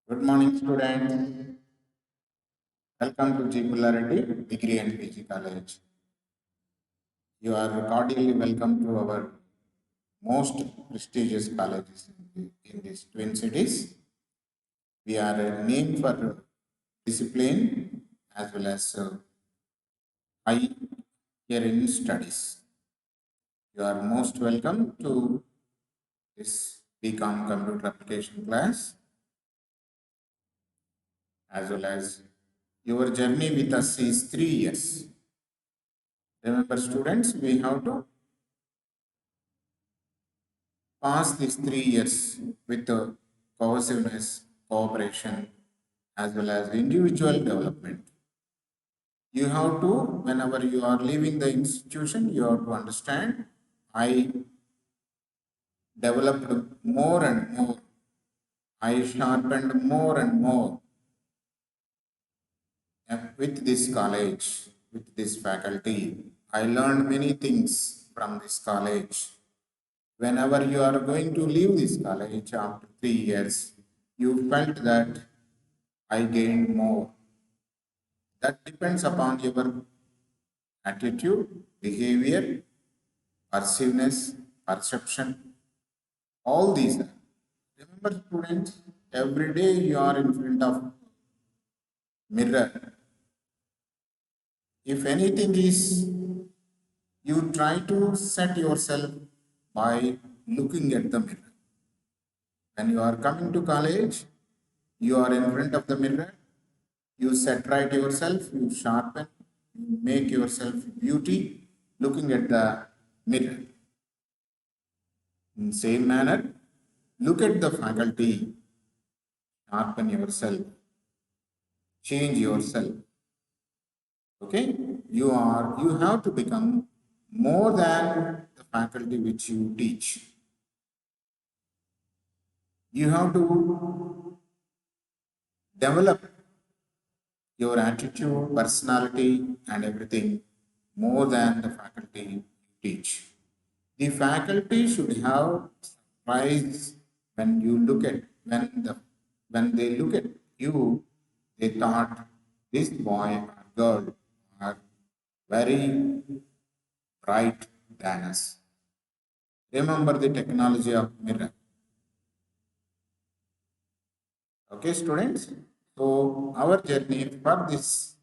Good morning, students. Welcome to G. Pullareddy Degree and PG College. You are cordially welcome to our most prestigious colleges in these twin cities. We are named for discipline as well as high here in studies. You are most welcome to this BCom computer application class as well as your journey with us is 3 years. Remember, students, we have to pass these 3 years with cohesiveness, cooperation, as well as individual development. You have to, whenever you are leaving the institution, you have to understand I developed more and more. I sharpened more and more with this college, with this faculty. I learned many things from this college. Whenever you are going to leave this college after 3 years, you felt that I gained more. That depends upon your attitude, behavior, persiveness, perception, all these. Remember, students, every day you are in front of mirror. If anything is, you try to set yourself by looking at the mirror. When you are coming to college, you are in front of the mirror, you set right yourself, you sharpen, you make yourself beauty looking at the mirror. In same manner, look at the faculty, sharpen yourself, change yourself. Okay? You have to become more than the faculty which you teach. You have to develop your attitude, personality, and everything more than the faculty you teach. The faculty should have surprise when you look at when they look at you, they thought this boy or girl are very bright than us. Remember the technology of mirror. Okay, students. So our journey for this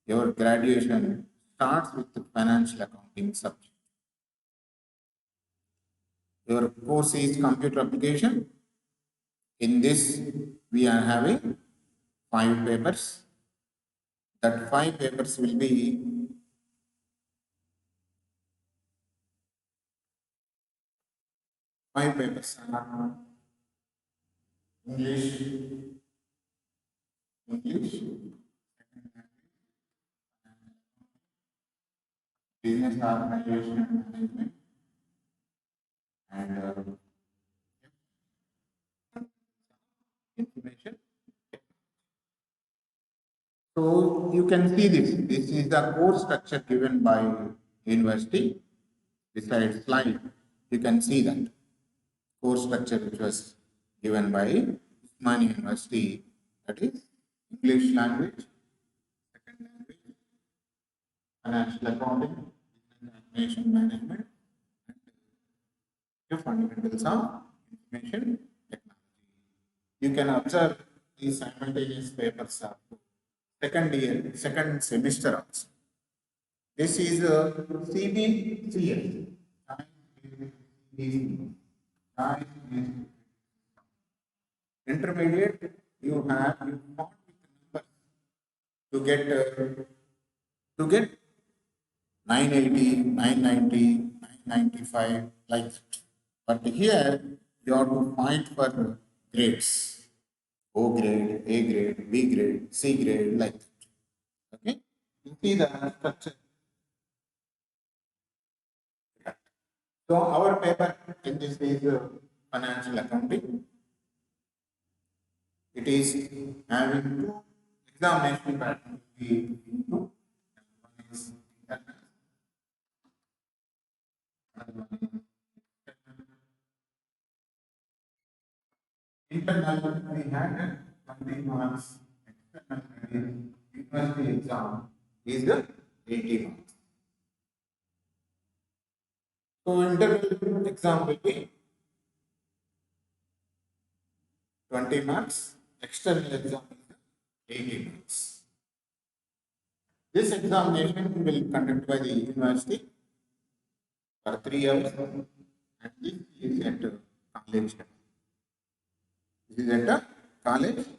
your graduation starts with the financial accounting subject. Your course is computer application. In this, we are having 5 papers. That 5 papers will be five papers. English, English, business organization management, and information. So you can see this. This is the course structure given by university. Besides slide, you can see that course structure which was given by Usmania University. That is English language, second language, financial accounting, information management, and the fundamentals of information technology. You can observe these simultaneous papers of second year, second semester also. This is CBCS. Intermediate, you fought with numbers to get 980, 990, 995 like that. But here you have to fight for grades. O grade, A grade, B grade, C grade like that. Okay? You see the structure. So our paper in this is financial accounting. It is having two examination patterns. One is internal, we had 20 marks. External university exam is the 80 marks. So internal exam will be 20 marks. External exam is 80 marks. This examination will be conducted by the university for 3 hours, and this is at college. This is at a college level.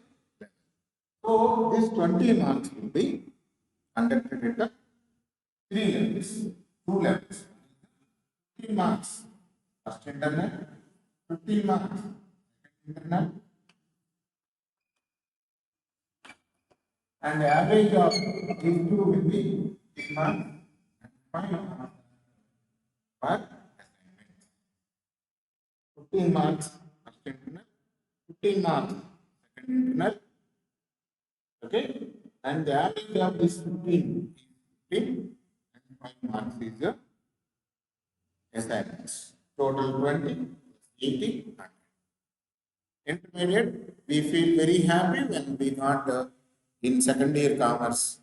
So this 20 marks will be conducted at the 3 levels, 2 levels. 15 marks first internal, 15 marks second internal, and the average of these two will be 6 marks and 5 marks per assignment. 15 marks first internal, 15 marks second internal, okay, and the average of this 15 is 15 and 5 marks is the assignments. Total 20, 80, 100. Intermediate, we feel very happy when we got in second year commerce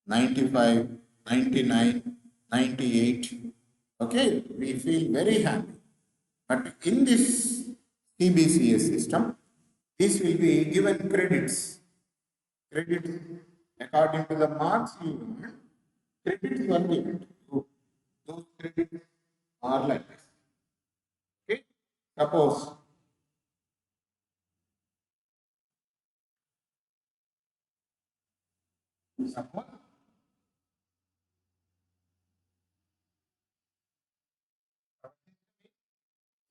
95, 99, 98. Okay, we feel very happy. But in this CBCS system, this will be given credits. Credits according to the marks you earn, credits were given to you. Those credits are like this. Okay, suppose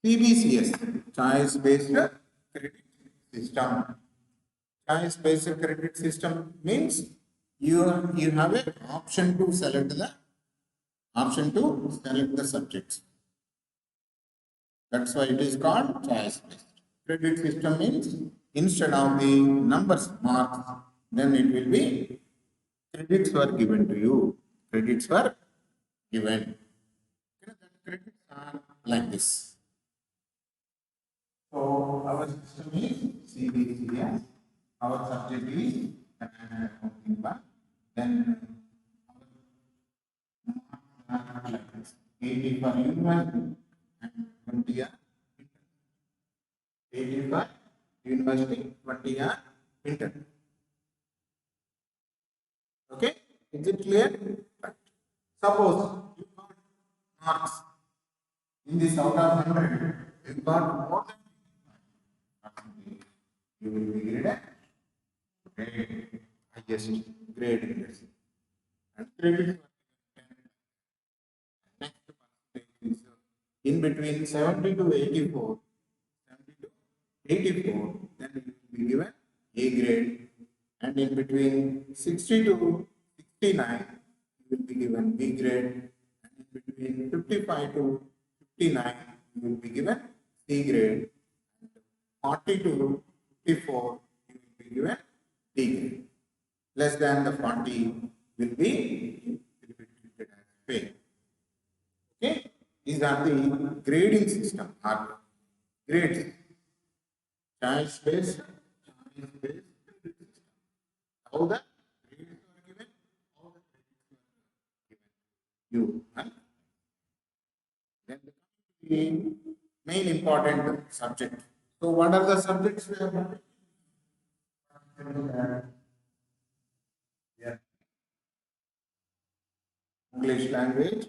CBCS, choice based credit system. Choice based credit system means you have an option to select the subjects. That's why it is called choice based. Credit system means instead of the numbers marks, then it will be credits were given to you. Credits were given. Okay, the credits are like this. So our system is CBCS. Our subject is accounting one. Then our marks are like this. 80 for university and 20 are intern. 80 for university, 20 are intern. Okay, is it clear? Right. Suppose you got marks in this out of 100, you got more than 55, you will be graded highest grade in this. And credit next percentage is in between 70 to 84, 70 to 84, then it will be given A grade, and in between 60 to 69, you will be given B grade, and in between 55 to 59, you will be given C grade, and 40 to 54, you will be given D grade. Less than the 40 will be treated as fail. Okay, these are the grading system or grades. Choice based, how the grades are given, how the credits are given you. And then the main important subject. So what are the subjects we have? Yeah. English language,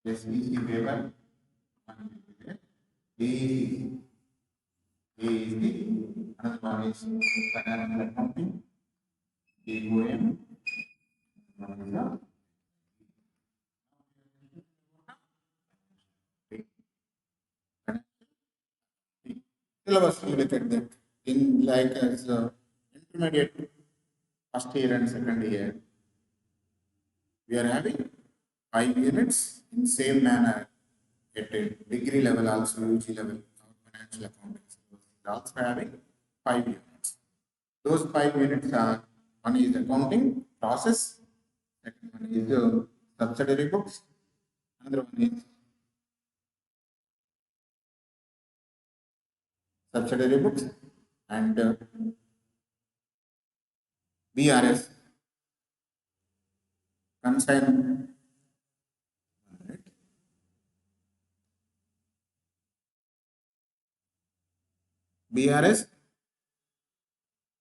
SEC paper, AEC, another one is financial accounting, AOM, syllabus you look at that in like as intermediate first year and second year. We are having 5 units in same manner at a degree level, also UG level, financial accounting. Also having 5 units. Those 5 units are, one is accounting process, second one is subsidiary books, another one is subsidiary books, and BRS consign BRS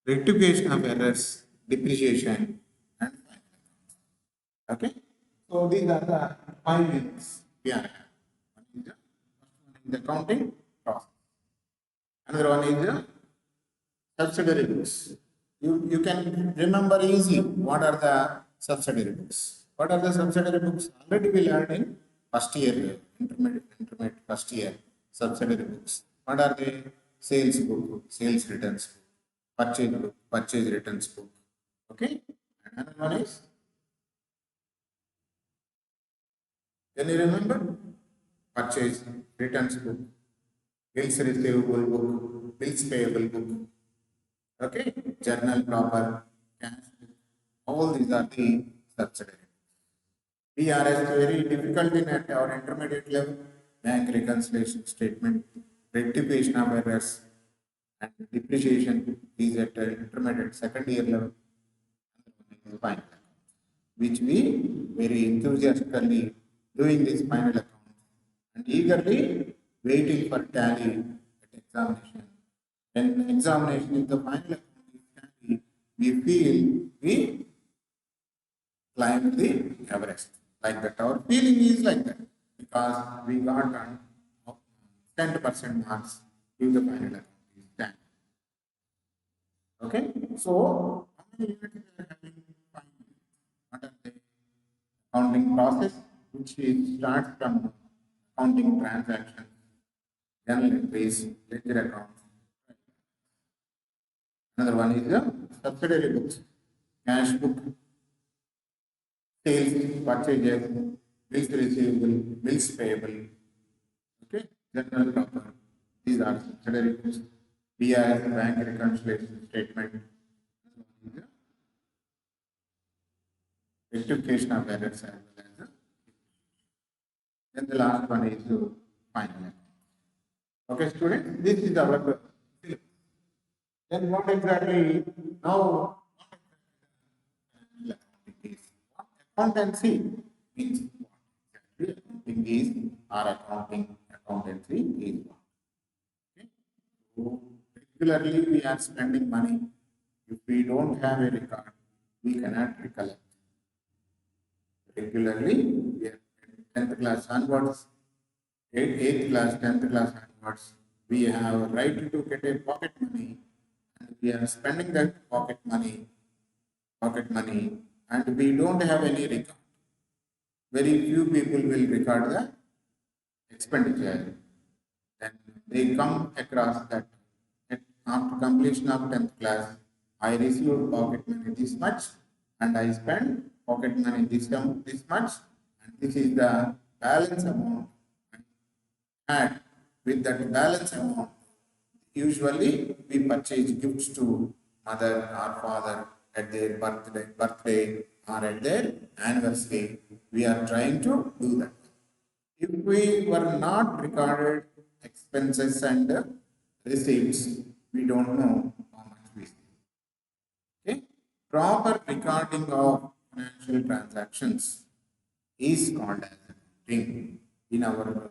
rectification of errors, depreciation, and okay. So these are the findings BRS. One is the accounting process. Another one is the subsidiary books. You can remember easy what are the subsidiary books. What are the subsidiary books? Already we learned in first year, intermediate first year subsidiary books. What are they? Sales book, sales returns book, purchase book, purchase returns book. Okay. Another one is, can you remember? Purchase returns book, bills receivable book, bills payable book. Okay, journal proper, cash, all these are the subsidiary. PRS very difficult in at our intermediate level, bank reconciliation statement, rectification of errors, and depreciation is at intermediate second year level, fine, which we very enthusiastically doing this final account and eagerly waiting for tally at examination. When examination is the final account is tally, we feel we climbed the Everest. Like that, our feeling is like that because we got on 10% marks in the final account is 10. Okay, so how many units we are having final? What are the accounting process, which is starts from accounting transactions, journal entries, ledger accounts. Another one is the subsidiary books, cash book, sales, purchases, bills receivable, bills payable. Okay, general proper. These are subsidiary books. BIS, bank reconciliation statement. Rectification of errors as well as the. Then the last one is final. Okay, students, this is our syllabus. Then what exactly now? Accountancy means what? Accounting is or accountancy is what? Okay. So regularly we are spending money. If we don't have a record, we cannot recollect. Regularly, we are 10th class onwards, 8th class, 10th class onwards, we have a right to get a pocket money and we are spending that pocket money, and we don't have any record. Very few people will record the expenditure. Then they come across that after completion of 10th class, I received pocket money this much and I spent pocket money this much, and this is the balance amount. And with that balance amount, usually we purchase gifts to mother or father at their birthday or at their anniversary. We are trying to do that. If we were not recorded expenses and receipts, we don't know how much we spend. Okay? Proper recording of financial transactions is called as accounting. In our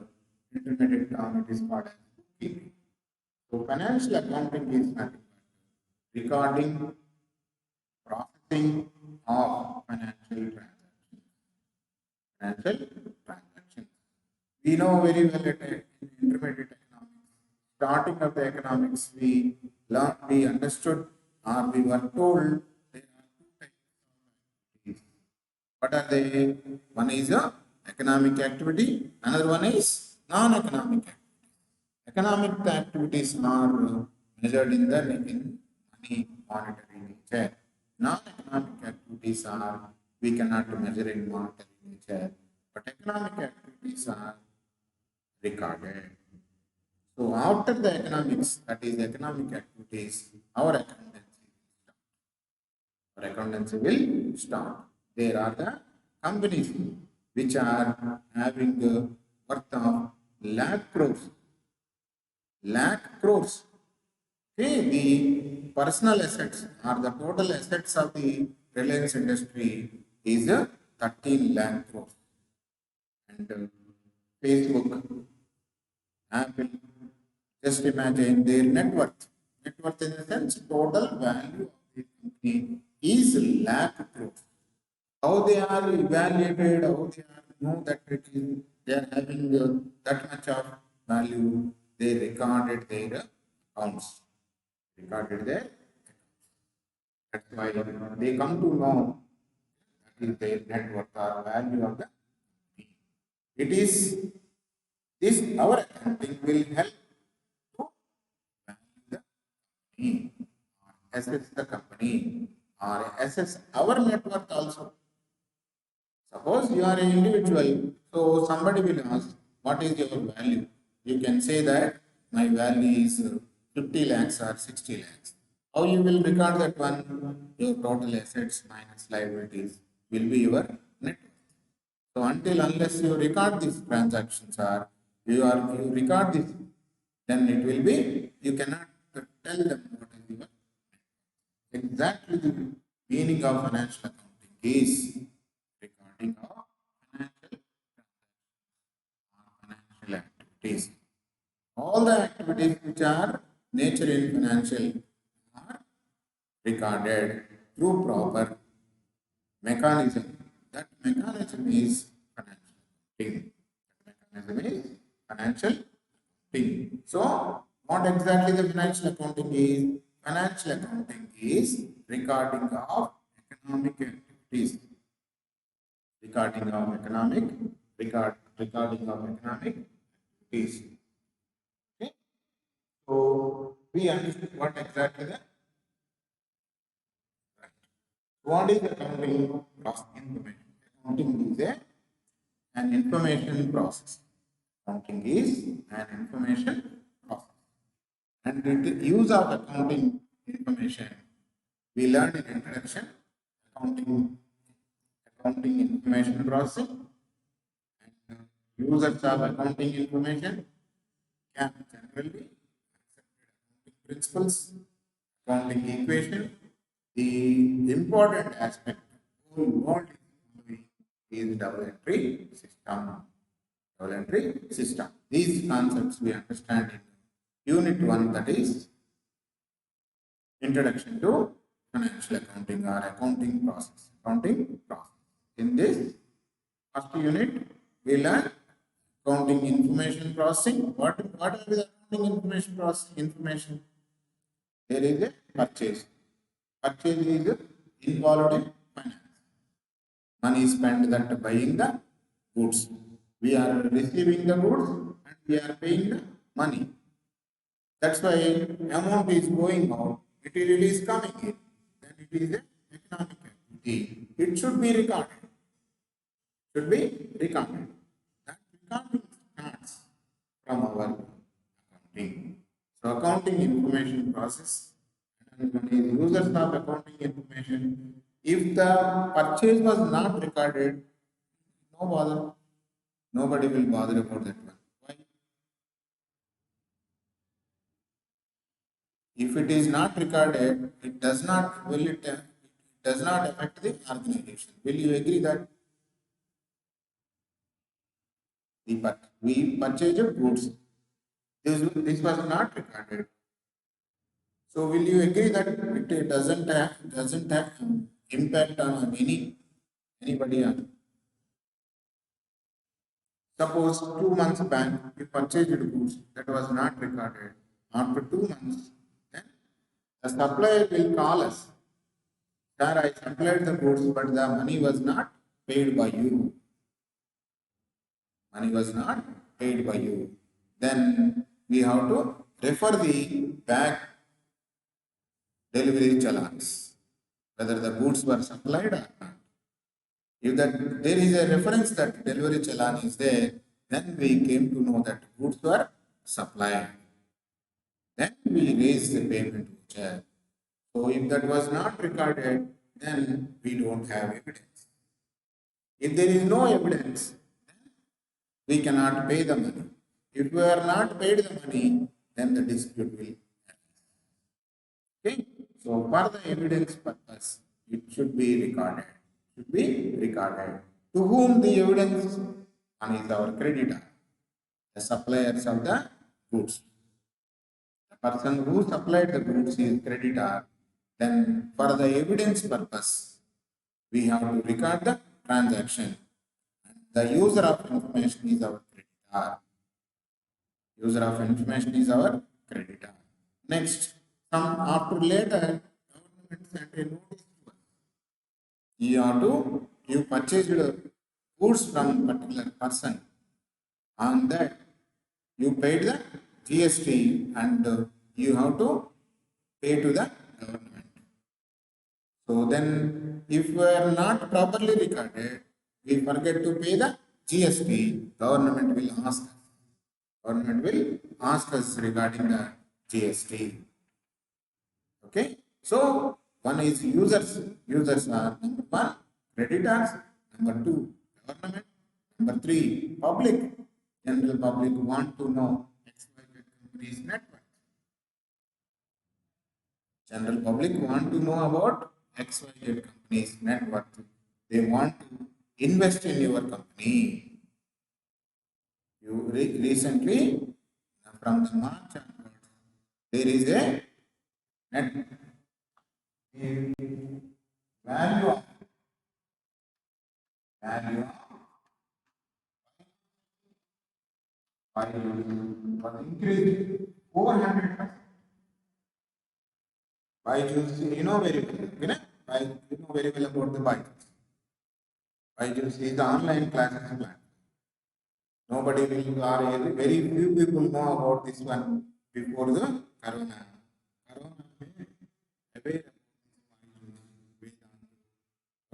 intermediate term, it is called as bookkeeping. So financial accounting is nothing but recording, processing of financial transactions. Financial transactions. We know very well that in intermediate economics, starting of the economics, we learned, we understood, or we were told there are two types of activities. What are they? One is a economic activity, another one is non-economic activity. Economic activities are measured in the in money, monetary nature. Non-economic activities are we cannot measure in monetary nature, but economic activities are recorded. So after the economics, that is economic activities, our accountancy will start. There are the companies which are having the worth of lakh crores. Lakh crores. See, the personal assets or the total assets of the Reliance industry is 13 lakh crores. And Facebook, Apple, just imagine their net worth. Net worth in the sense total value of the company is lakh crores. How they are evaluated, how they are know that they are having that much of value, they recorded their accounts. Recorded their, that's why they come to know that is their net worth or value of the company. It is this our accounting will help to value the company or assess the company or assess our net worth also. Suppose you are an individual, so somebody will ask, what is your value? You can say that my value is 50 lakhs or 60 lakhs. How you will record that one? Your total assets minus liabilities will be your net worth. So until unless you record these transactions or you record this, then it will be, you cannot tell them what is your exactly the meaning of financial accounting is recording of financial activities. All the activities which are nature in financial are recorded through proper mechanism. That mechanism is financial accounting. That mechanism is financial accounting. So, what exactly the financial accounting is? Financial accounting is recording of economic activities. Recording of economic recording of economic activities. Okay. So we understood what exactly the right. What is accounting process information? Accounting is an information process. Accounting is an information process. And the use of accounting information, we learned in introduction, accounting information processing, and users of accounting information can generally accepted accounting principles, accounting equation. The important aspect whole world is double entry system. Double entry system. These concepts we understand in Unit 1, that is Introduction to Financial Accounting or Accounting Process. Accounting process. In this first unit, we learn accounting information processing. What are the accounting information processing information? There is a purchase. Purchase is involved in finance. Money is spent that buying the goods. We are receiving the goods and we are paying the money. That's why amount is going out, material is coming in. Then it is an economic activity. It should be recorded. Should be recorded. That recording starts from our accounting. So accounting information process and one is users of accounting information. If the purchase was not recorded, no bother. Nobody will bother about that one. Why? If it is not recorded, it does not affect the organization. Will you agree that we purchase goods? This was not recorded. So will you agree that it doesn't have impact on anybody else? Suppose 2 months back we purchased goods that was not recorded. After 2 months, then the supplier will call us. Sir, I supplied the goods, but the money was not paid by you. Money was not paid by you. Then we have to refer the back delivery challans, whether the goods were supplied or not. If that there is a reference that delivery challan is there, then we came to know that goods were supplied. Then we raise the payment voucher. So if that was not recorded, then we don't have evidence. If there is no evidence, then we cannot pay the money. If we are not paid the money, then the dispute will happen. So for the evidence purpose, it should be recorded. Should be recorded. To whom the evidence? One is our creditor, the suppliers of the goods. The person who supplied the goods is creditor. Then for the evidence purpose, we have to record the transaction. The user of information is our creditor. User of information is our creditor. Next, some after later, government sent a notice to us. You purchased goods from particular person. On that, you paid the GST and you have to pay to the government. So then, if we are not properly recorded, we forget to pay the GST, government will ask us. Government will ask us regarding the GST. Okay. So one is users. Users are number one, creditors. Number two, government. Number three, public. General public want to know XYZ company's net worth. General public want to know about XYZ company's net worth. They want to invest in your company. You recently, from the March onwards, there is a net value of was increased 400%. Byju's, you know very well, you know very well about the Byju's. Byju's is the online classes platform. Nobody will, or very few people know about this one before the Corona.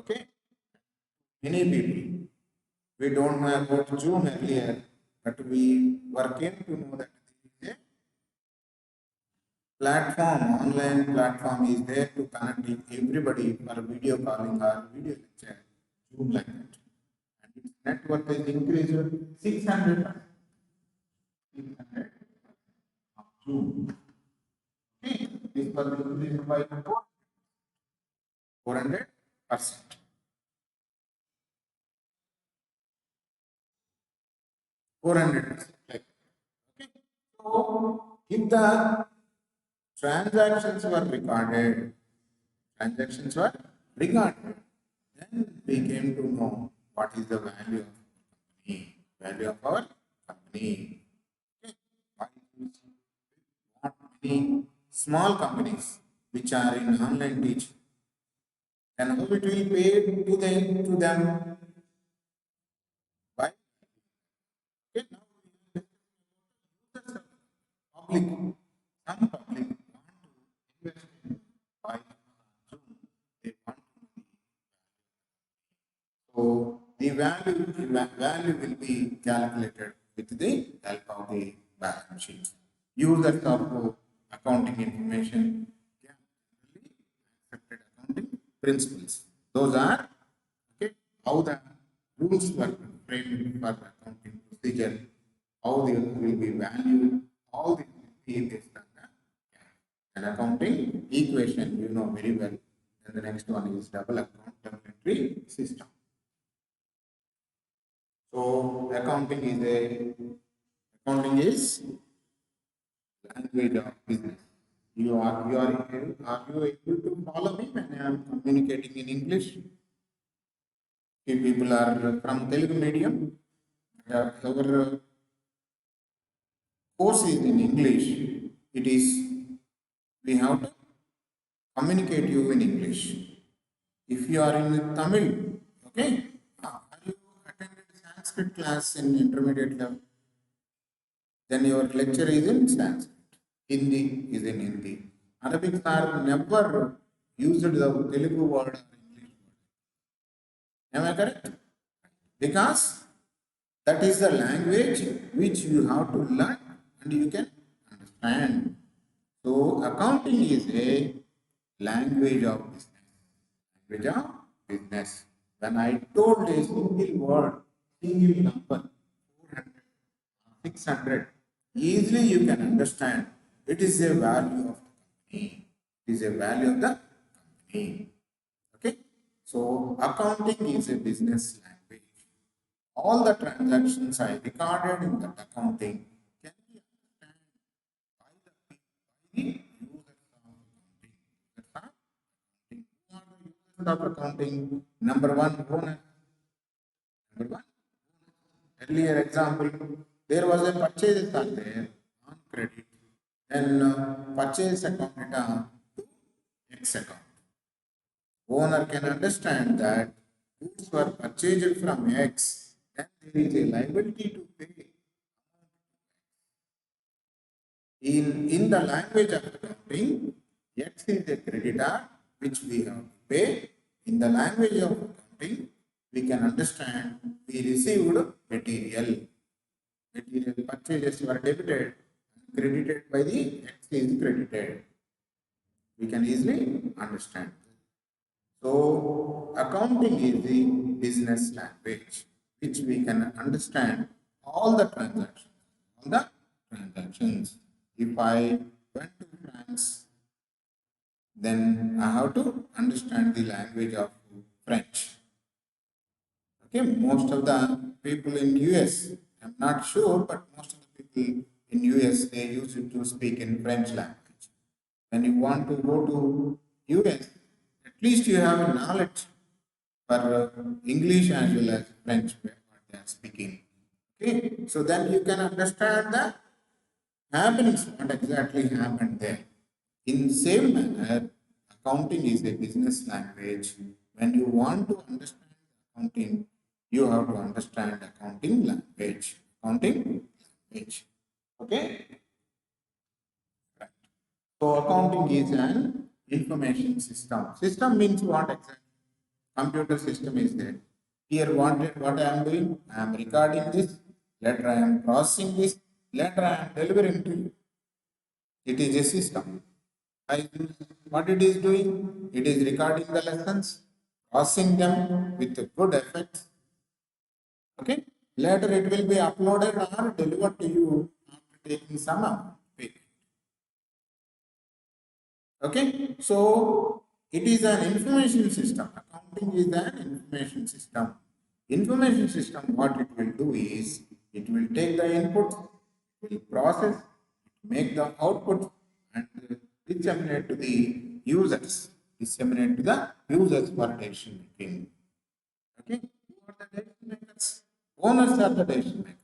Okay, many people. We don't know about Zoom earlier, but we were came to know that there is a platform, online platform is there to connect everybody for video calling or video lecture, Zoom like that. And its network is increased 600%. 600 of Zoom. Okay, this was increased by 400%. 400%. Okay. So if the transactions were recorded, then we came to know what is the value of our company. Okay. Not many small companies which are in online teaching, and how it will pay to them by okay, now public, some public want to invest in by Zoom. They want to. So the value will be calculated with the help of the balance sheet. Users of accounting information generally accepted accounting principles. Those are okay, how the rules were framed for accounting procedure, how they will be valued, all these will be based on an accounting equation, you know very well. And the next one is double account entry system. So accounting is language of business. Are you able to follow me when I am communicating in English? If people are from Telugu medium, our course is in English. It is we have to communicate you in English. If you are in Tamil, okay, are you attended Sanskrit class in intermediate level? Then your lecture is in Sanskrit. Hindi is in Hindi. Arabic are never used the Telugu word or English word. Am I correct? Because that is the language which you have to learn and you can understand. So accounting is a language of business. Language of business. When I told a single word, single number, 400, 600, easily you can understand it is a value of the company. is a value of the company. Okay. So accounting is a business language. All the transactions I recorded in that accounting can be understood by the users of accounting. That's how accounting. Who are the users of accounting? Number one, owner. Number one, earlier example, there was a purchase are there on credit, then purchase account return to X account. Owner can understand that goods were purchased from X, then there is a liability to pay. In the language of accounting, X is a creditor which we have to pay. In the language of accounting, we can understand we received material. Material purchases were debited, credited by the X is credited. We can easily understand. So, accounting is the business language which we can understand all the transactions. All the transactions. If I went to France, then I have to understand the language of French. Okay, most of the people in US, I'm not sure, but most of the people in US they use it to speak in French language. When you want to go to US, at least you have a knowledge for English as well as French what they are speaking. Okay, so then you can understand the happenings, what exactly happened there. In the same manner, accounting is a business language. When you want to understand accounting, you have to understand accounting language. Accounting language. Okay? Right. So accounting is an information system. System means what exactly? Computer system is there. Here what I am doing? I am recording this. Later I am processing this. Later I am delivering to you. It is a system. What it is doing? It is recording the lessons, processing them with good effects. Okay. Later it will be uploaded or delivered to you after taking some payment. Okay. So it is an information system. Accounting is an information system. Information system, what it will do is it will take the input, will process, make the output, and disseminate to the users. Disseminate to the users for decision making. Okay, who are the decision makers? Owners are the decision makers.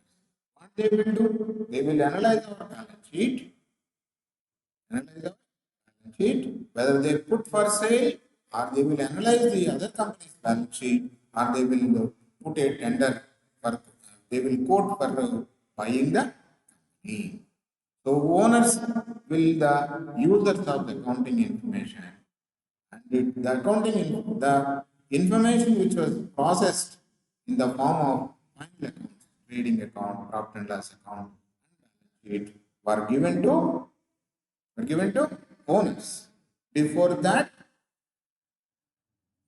What they will do? They will analyze our balance sheet, whether they put for sale or they will analyze the other company's balance sheet or they will put a tender for, they will quote for buying the company. So owners will the users of the accounting information and the the information which was processed in the form of final accounts, trading account, profit and loss account, and balance sheet were given to owners. Before that,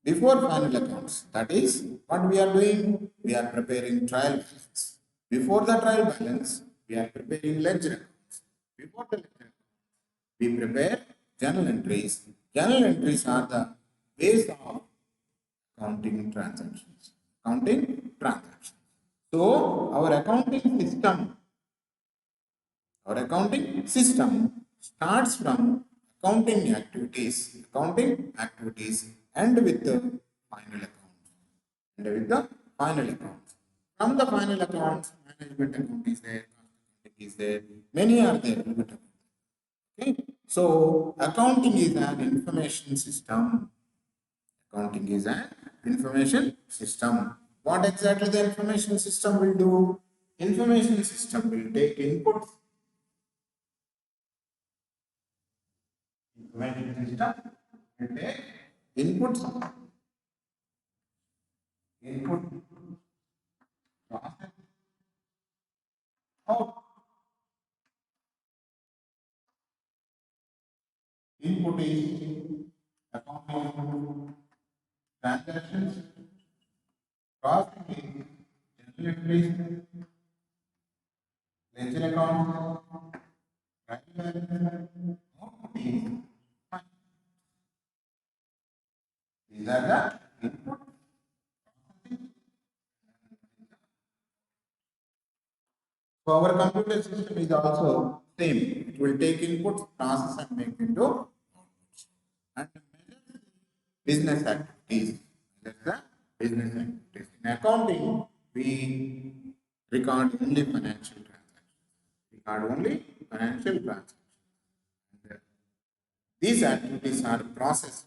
before final accounts, that is what we are doing. We are preparing trial balance. Before the trial balance, we are preparing ledger accounts. Before the ledger accounts, we prepare journal entries. Journal entries are the base of accounting transactions. Accounting transactions. So our accounting system starts from accounting activities, and with the final account. And with the final account. From the final accounts, management account is there, cost accounting is there, many are there. Okay. So accounting is an information system. Accounting is an information system. What exactly the information system will do? Information system will take inputs. Information system will take inputs. Input process out. Input is accounting transactions. Process is general entries, ledger account, output is fine. So our computer system is also same. It will take inputs, process and make into outputs. And measure business activities. That's the business activities. In accounting, we record only financial transactions. Record only financial transactions. And, these activities are processed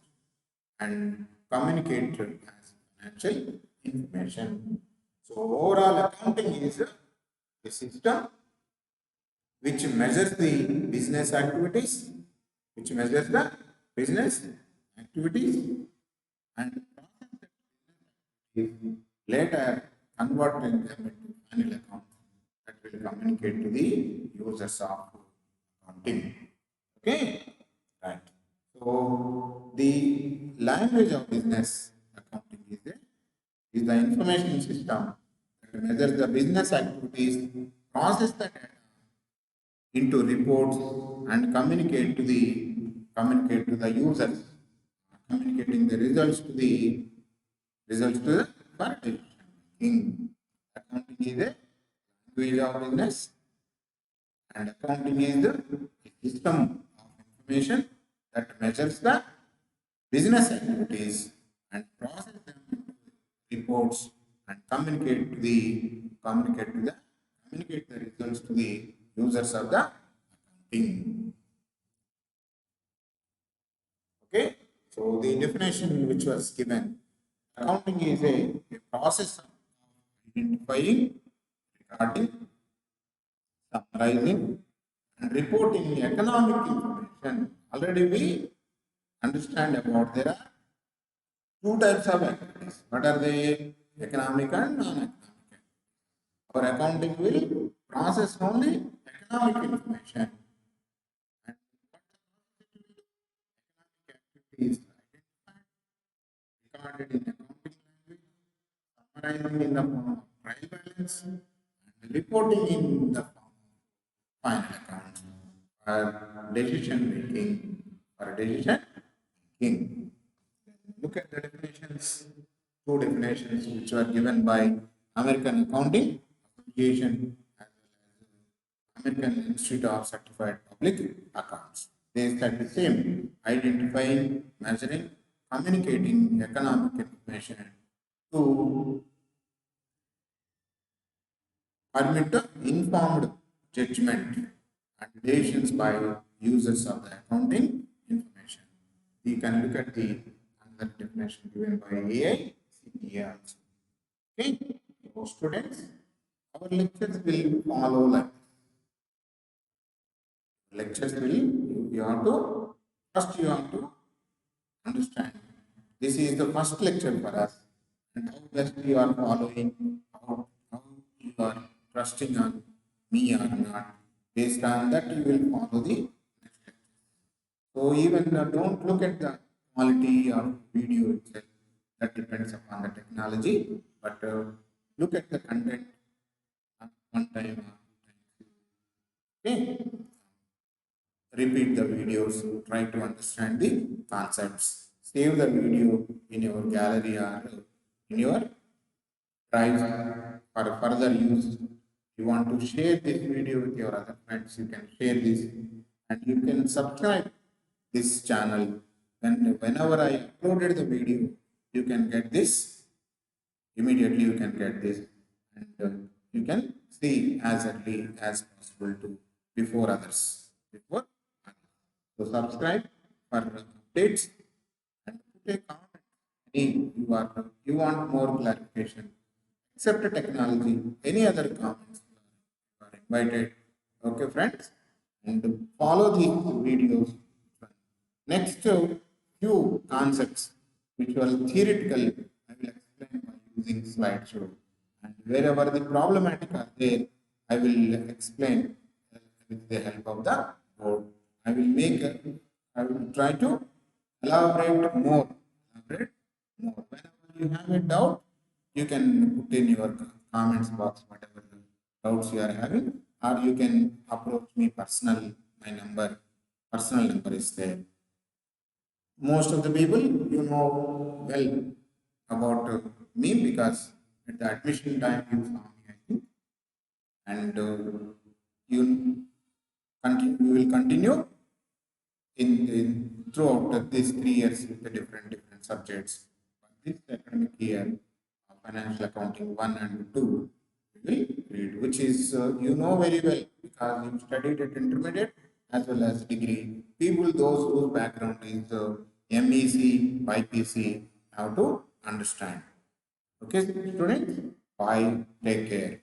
and communicated as financial information. So overall accounting is a system which measures the business activities, which measures the business activities and is later converting them into final accounts that will communicate to the users of accounting. Okay, right. So the language of business accounting is the information system that measures the business activities, process the data into reports and communicate to the users, communicating the results to the for in accounting is a language of business and accounting is the system of information that measures the business activities and process them into reports and communicate the results to the users of the accounting. Okay, so the definition which was given, accounting is a process of identifying, recording, summarizing, and reporting economic information. Already we understand about there are two types of activities. What are they? Economic and non-economic. Our accounting will process only economic information. And activities recorded in accounting language, summarizing in the form of trial balance, and reporting in the form of final accounts for decision making. For decision making. Look at the definitions, two definitions which were given by American Accounting Association as well as American Institute of Certified Public Accounts. They said the same, identifying, measuring, communicating economic information to permit informed judgment and decisions by users of the accounting information. You can look at the another definition given by AI, CPA also. Okay, so students, our lectures will follow like this. Lectures will, you have to, first you have to understand. This is the first lecture for us, and how best you are following, how you are trusting on me or not. Based on that, you will follow the next lecture. So even don't look at the quality of video itself. That depends upon the technology. But look at the content one time. Okay. Repeat the videos. Try to understand the concepts. Save the video in your gallery or in your drive for further use. You want to share this video with your other friends, you can share this and you can subscribe this channel. Whenever I uploaded the video, you can get this immediately. You can get this and you can see as early as possible to before others. Before others. So subscribe for updates and put a comment. You want more clarification except technology, any other comments you are invited. Okay, friends, and follow these videos. Next, few concepts which were theoretical, I will explain by using slideshow. And wherever the problematic are there, I will explain with the help of the board. I will make, I will try to elaborate more. Elaborate more. Whenever you have a doubt, you can put in your comments box whatever doubts you are having, or you can approach me personal. My personal number is there. Most of the people you know well about me because at the admission time you saw me, I think, and you will continue in throughout these 3 years with the different subjects. This academic year, financial accounting 1 and 2, you will read, which is you know very well because you studied at intermediate as well as degree. People those whose background is MEC, BPC have to understand. Okay, students, bye, take care.